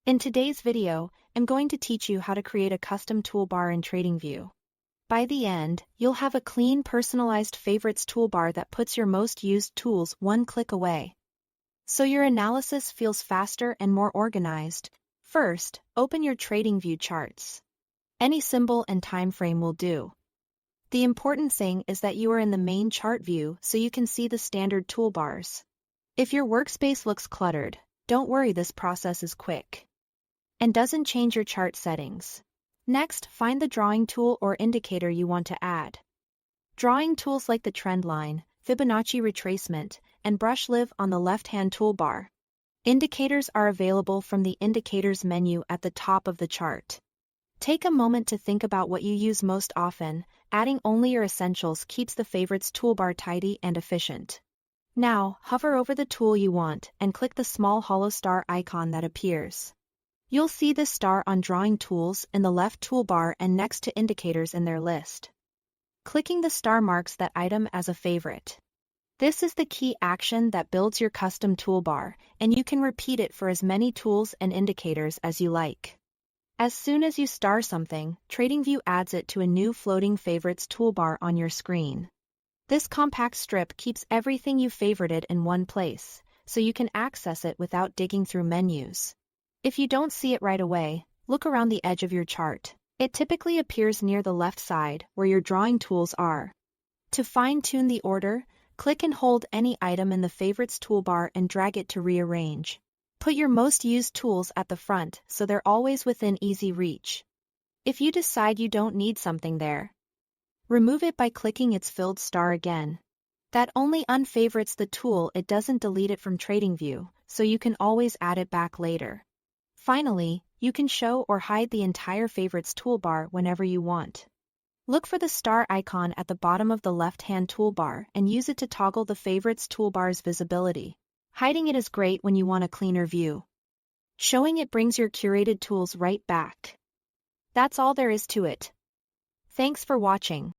In today's video, I'm going to teach you how to create a custom toolbar in TradingView. By the end, you'll have a clean, personalized favorites toolbar that puts your most used tools one click away. So your analysis feels faster and more organized. First, open your TradingView charts. Any symbol and time frame will do. The important thing is that you are in the main chart view so you can see the standard toolbars. If your workspace looks cluttered, don't worry, this process is quick and doesn't change your chart settings. Next, find the drawing tool or indicator you want to add. Drawing tools like the trend line, Fibonacci retracement, and brush live on the left-hand toolbar. Indicators are available from the Indicators menu at the top of the chart. Take a moment to think about what you use most often. Adding only your essentials keeps the favorites toolbar tidy and efficient. Now, hover over the tool you want and click the small hollow star icon that appears. You'll see this star on Drawing Tools in the left toolbar and next to Indicators in their list. Clicking the star marks that item as a favorite. This is the key action that builds your custom toolbar, and you can repeat it for as many tools and indicators as you like. As soon as you star something, TradingView adds it to a new floating favorites toolbar on your screen. This compact strip keeps everything you favorited in one place, so you can access it without digging through menus. If you don't see it right away, look around the edge of your chart. It typically appears near the left side, where your drawing tools are. To fine-tune the order, click and hold any item in the favorites toolbar and drag it to rearrange. Put your most used tools at the front so they're always within easy reach. If you decide you don't need something there, remove it by clicking its filled star again. That only unfavorites the tool, it doesn't delete it from TradingView, so you can always add it back later. Finally, you can show or hide the entire favorites toolbar whenever you want. Look for the star icon at the bottom of the left-hand toolbar and use it to toggle the favorites toolbar's visibility. Hiding it is great when you want a cleaner view. Showing it brings your curated tools right back. That's all there is to it. Thanks for watching.